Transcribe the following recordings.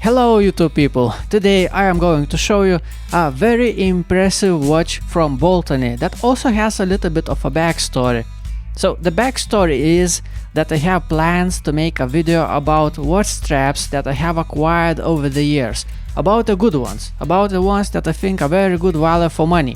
Hello YouTube people, today I am going to show you a very impressive watch from Baltany that also has a little bit of a backstory. So the backstory is that I have plans to make a video about watch straps that I have acquired over the years, about the good ones, about the ones that I think are very good value for money.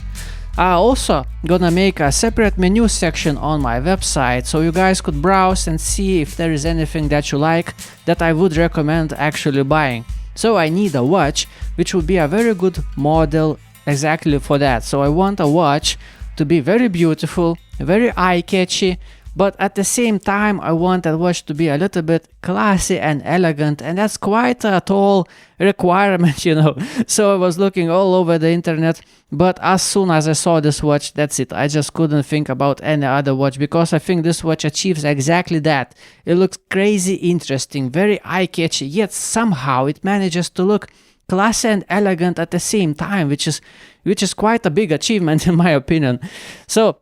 I also gonna make a separate menu section on my website so you guys could browse and see if there is anything that you like that I would recommend actually buying. So I need a watch which would be a very good model exactly for that. So I want a watch to be very beautiful, very eye-catchy, but at the same time I want that watch to be a little bit classy and elegant, and that's quite a tall requirement, you know. So I was looking all over the internet, but as soon as I saw this watch, that's it. I just couldn't think about any other watch because I think this watch achieves exactly that. It looks crazy interesting, very eye-catchy, yet somehow it manages to look classy and elegant at the same time, which is quite a big achievement in my opinion. So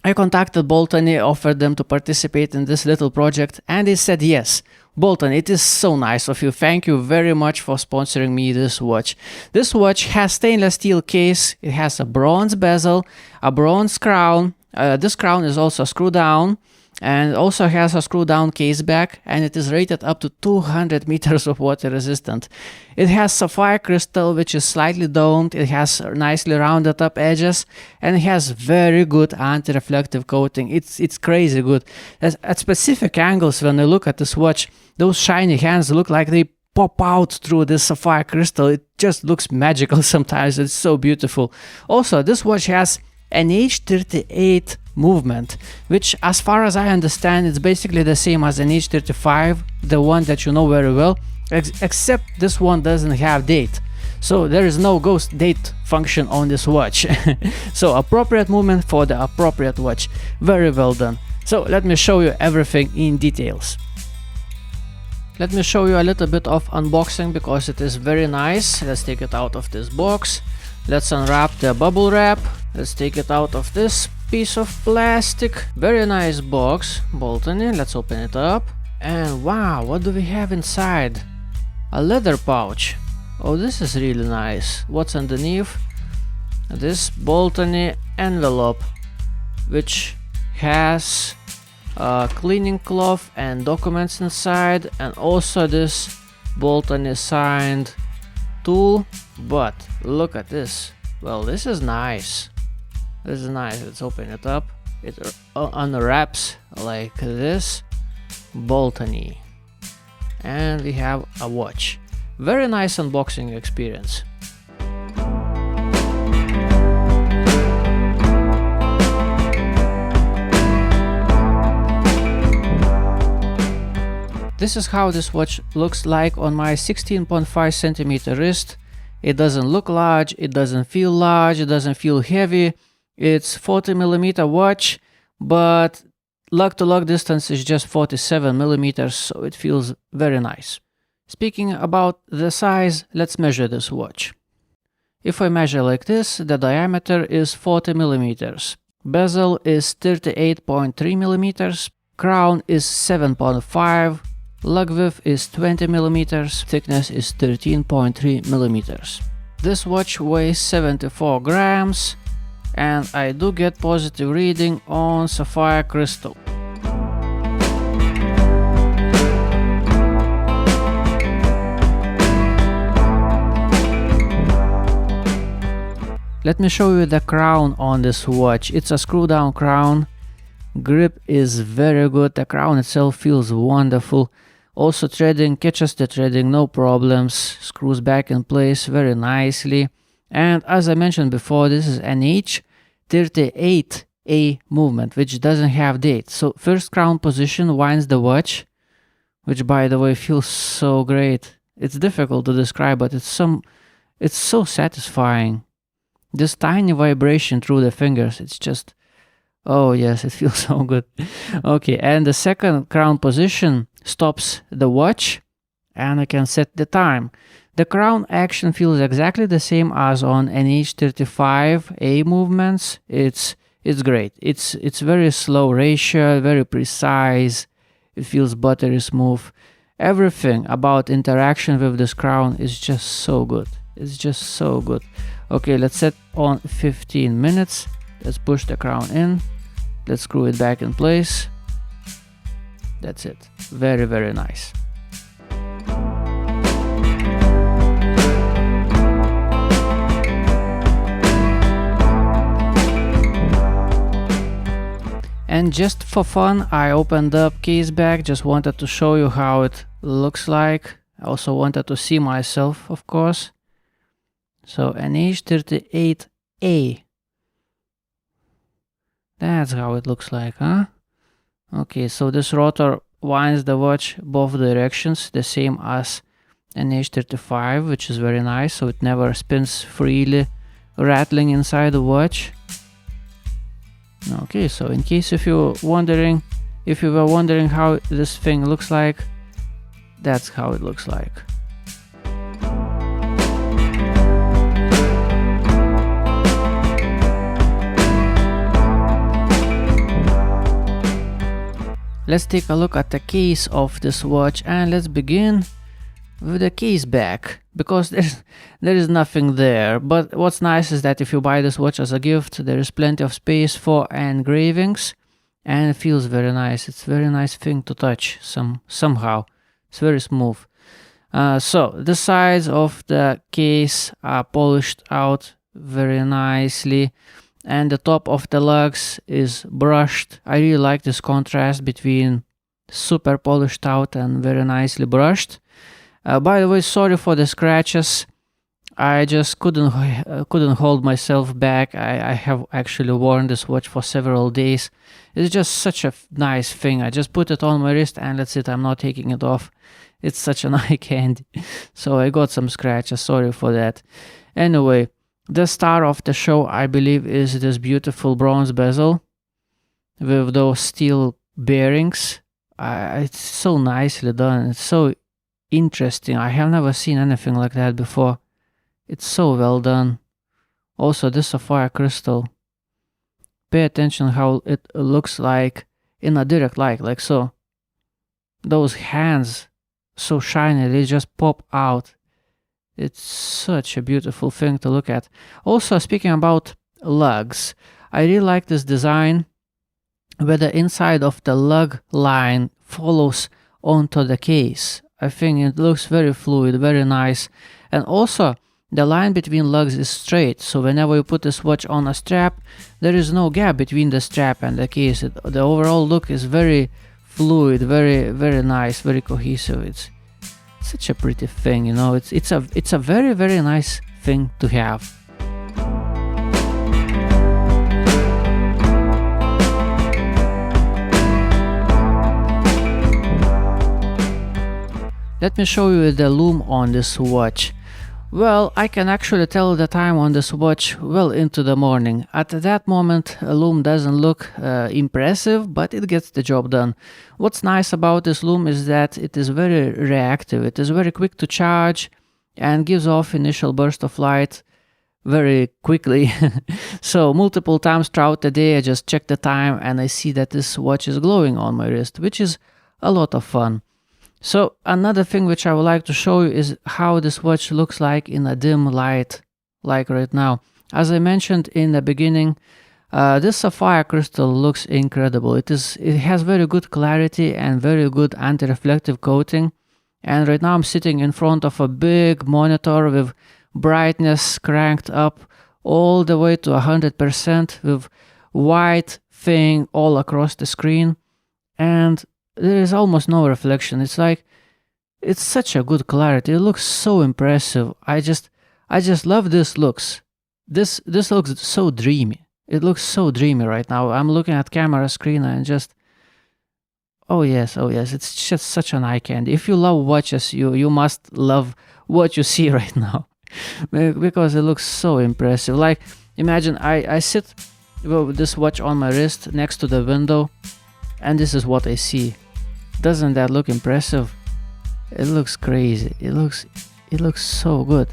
I contacted Baltany, offered them to participate in this little project, and they said yes. Baltany, it is so nice of you. Thank you very much for sponsoring me this watch. This watch has stainless steel case, it has a bronze bezel, a bronze crown. This crown is also screw down and also has a screw down case back, and it is rated up to 200 meters of water resistant. It has sapphire crystal which is slightly domed, it has nicely rounded up edges, and it has very good anti-reflective coating. It's crazy good. At specific angles when I look at this watch, those shiny hands look like they pop out through this sapphire crystal. It just looks magical sometimes. It's so beautiful. Also, this watch has NH38 movement, which as far as I understand it's basically the same as NH35, the one that you know very well, except this one doesn't have date. So there is no ghost date function on this watch. So appropriate movement for the appropriate watch. Very well done. So let me show you everything in details. Let me show you a little bit of unboxing because it is very nice. Let's take it out of this box. Let's unwrap the bubble wrap. Let's take it out of this piece of plastic. Very nice box, Baltany. Let's open it up. And wow, what do we have inside? A leather pouch. Oh, this is really nice. What's underneath? This Baltany envelope, which has a cleaning cloth and documents inside, and also this Baltany signed tool. But look at this. Well, this is nice. This is nice. Let's open it up. It unwraps like this. Baltany. And we have a watch. Very nice unboxing experience. This is how this watch looks like on my 16.5 centimeter wrist. It doesn't look large, it doesn't feel large, it doesn't feel heavy. It's 40 millimeter watch, but lug to lug distance is just 47 millimeters, so it feels very nice. Speaking about the size, let's measure this watch. If I measure like this, the diameter is 40 millimeters. Bezel is 38.3 millimeters. Crown is 7.5. Lug width is 20 millimeters. Thickness is 13.3 millimeters. This watch weighs 74 grams. And I do get positive reading on sapphire crystal. Let me show you the crown on this watch. It's a screw down crown. Grip is very good. The crown itself feels wonderful. Also threading, catches the threading, no problems. Screws back in place very nicely. And as I mentioned before, this is NH38A movement, which doesn't have date. So first crown position winds the watch, which by the way feels so great. It's difficult to describe, but it's so satisfying. This tiny vibration through the fingers, it's just, oh yes, it feels so good. Okay, and the second crown position stops the watch, and I can set the time. The crown action feels exactly the same as on NH35A movements. It's great. It's very slow ratio, very precise. It feels buttery smooth. Everything about interaction with this crown is just so good. It's just so good. Okay, let's set on 15 minutes. Let's push the crown in. Let's screw it back in place. That's it. Very, very nice. And just for fun, I opened up case back, just wanted to show you how it looks like. I also wanted to see myself, of course. So NH38A. That's how it looks like, huh? Okay, so this rotor winds the watch both directions, the same as NH35, which is very nice, so it never spins freely, rattling inside the watch. Okay, so in case if you were wondering how this thing looks like, that's how it looks like. Let's take a look at the case of this watch, and let's begin with the case back, because there is nothing there. But what's nice is that if you buy this watch as a gift, there is plenty of space for engravings, and it feels very nice. It's a very nice thing to touch somehow. It's very smooth. So the sides of the case are polished out very nicely, and the top of the lugs is brushed. I really like this contrast between super polished out and very nicely brushed. By the way, sorry for the scratches. I just couldn't hold myself back. I have actually worn this watch for several days. It's just such a nice thing. I just put it on my wrist and that's it. I'm not taking it off. It's such an eye candy. So I got some scratches. Sorry for that. Anyway, the star of the show, I believe, is this beautiful bronze bezel with those steel bearings. It's so nicely done. It's so interesting. I have never seen anything like that before. It's so well done. Also, this sapphire crystal. Pay attention how it looks like in a direct light, like so. Those hands, so shiny, they just pop out. It's such a beautiful thing to look at. Also, speaking about lugs, I really like this design where the inside of the lug line follows onto the case. I think it looks very fluid, very nice. And also, the line between lugs is straight, so whenever you put this watch on a strap, there is no gap between the strap and the case. The overall look is very fluid, very, very nice, very cohesive. It's such a pretty thing, you know. It's a very, very nice thing to have. Let me show you the lume on this watch. Well, I can actually tell the time on this watch well into the morning. At that moment, a lume doesn't look impressive, but it gets the job done. What's nice about this lume is that it is very reactive. It is very quick to charge and gives off initial burst of light very quickly. So multiple times throughout the day, I just check the time and I see that this watch is glowing on my wrist, which is a lot of fun. So another thing which I would like to show you is how this watch looks like in a dim light, like right now. As I mentioned in the beginning, this sapphire crystal looks incredible. It has very good clarity and very good anti-reflective coating. And right now I'm sitting in front of a big monitor with brightness cranked up all the way to 100% with white thing all across the screen. And there is almost no reflection. It's like, it's such a good clarity. It looks so impressive. I just love this looks. This looks so dreamy. It looks so dreamy right now. I'm looking at camera screen and just, oh yes, it's just such an eye candy. If you love watches, you must love what you see right now, because it looks so impressive. Like, imagine I sit with this watch on my wrist next to the window, and this is what I see. Doesn't that look impressive? It looks crazy. It looks so good.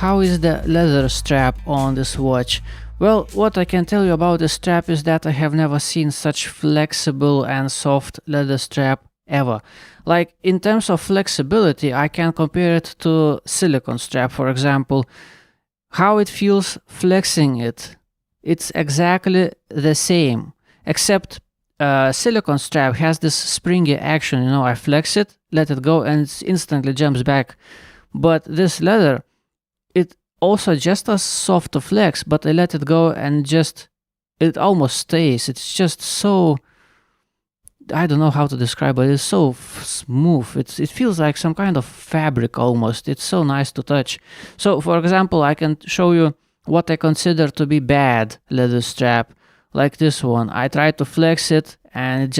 how is the leather strap on this watch? Well, what I can tell you about the strap is that I have never seen such flexible and soft leather strap ever. Like, in terms of flexibility, I can compare it to silicone strap, for example. How it feels flexing it, it's exactly the same, except silicone strap has this springy action, you know, I flex it, let it go, and it instantly jumps back. But this leather, it also just as soft to flex, but I let it go and just, it almost stays. It's just so, I don't know how to describe it, it's so smooth. It feels like some kind of fabric almost. It's so nice to touch. So, for example, I can show you what I consider to be bad leather strap, like this one. I try to flex it and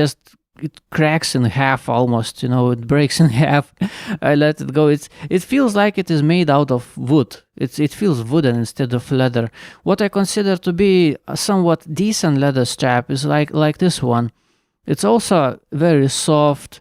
it cracks in half almost, you know, it breaks in half. I let it go. It feels like it is made out of wood. It feels wooden instead of leather. What I consider to be a somewhat decent leather strap is like this one. It's also very soft,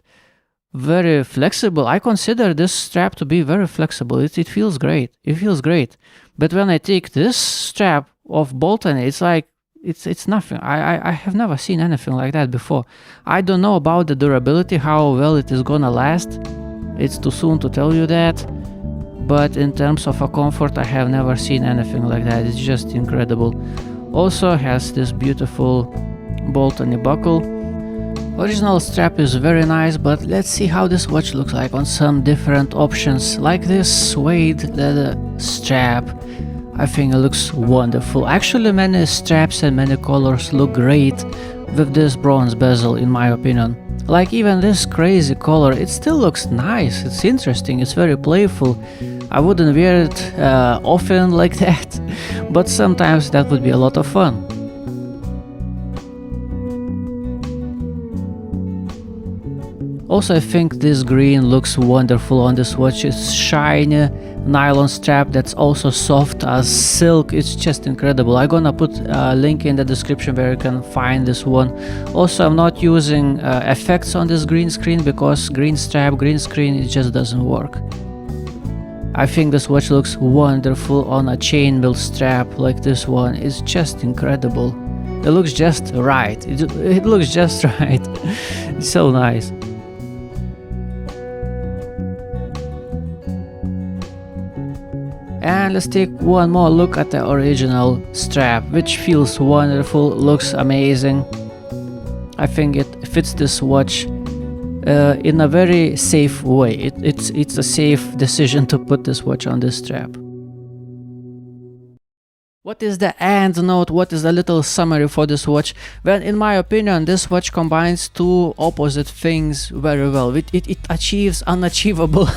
very flexible. I consider this strap to be very flexible. It feels great. It feels great. But when I take this strap of Baltany, it's like, it's nothing. I have never seen anything like that before. I don't know about the durability, how well it is gonna last. It's too soon to tell you that. But in terms of a comfort, I have never seen anything like that. It's just incredible. Also has this beautiful Baltany buckle. Original strap is very nice, but let's see how this watch looks like on some different options, like this suede leather strap. I think it looks wonderful. Actually, many straps and many colors look great with this bronze bezel, in my opinion. Like even this crazy color, it still looks nice, it's interesting, it's very playful. I wouldn't wear it often like that, but sometimes that would be a lot of fun. Also, I think this green looks wonderful on this watch. It's shiny nylon strap that's also soft as silk. It's just incredible. I'm gonna put a link in the description where you can find this one. Also, I'm not using effects on this green screen because green strap, green screen, it just doesn't work. I think this watch looks wonderful on a chainmail strap like this one. It's just incredible. It looks just right. It looks just right. It's so nice. And let's take one more look at the original strap, which feels wonderful, looks amazing. I think it fits this watch in a very safe way. It's a safe decision to put this watch on this strap. What is the end note? What is the little summary for this watch? Well, in my opinion, this watch combines two opposite things very well. It achieves unachievable.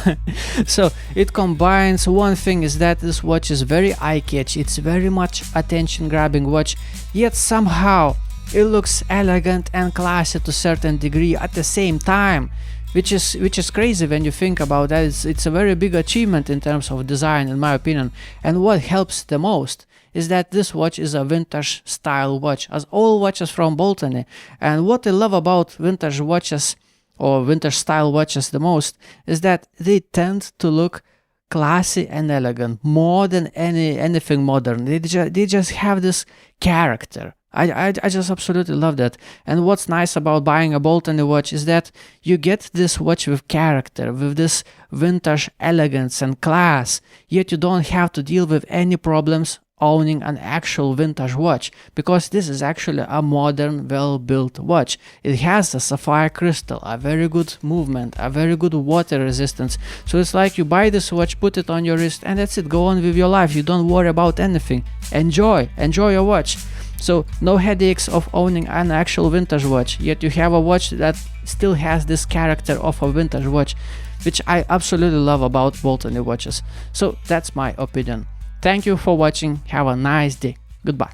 So it combines, one thing is that this watch is very eye-catchy. It's very much attention-grabbing watch, yet somehow it looks elegant and classy to a certain degree at the same time. Which is crazy when you think about that. It's a very big achievement in terms of design, in my opinion. And what helps the most is that this watch is a vintage style watch, as all watches from Baltany. And what I love about vintage watches or vintage style watches the most is that they tend to look classy and elegant more than anything modern. They just have this character. I just absolutely love that. And what's nice about buying a Baltany watch is that you get this watch with character, with this vintage elegance and class, yet you don't have to deal with any problems owning an actual vintage watch, because this is actually a modern, well-built watch. It has a sapphire crystal, a very good movement, a very good water resistance. So it's like you buy this watch, put it on your wrist, and that's it. Go on with your life. You don't worry about anything. Enjoy your watch. So no headaches of owning an actual vintage watch, yet you have a watch that still has this character of a vintage watch, which I absolutely love about Baltany watches. So that's my opinion. Thank you for watching. Have a nice day. Goodbye.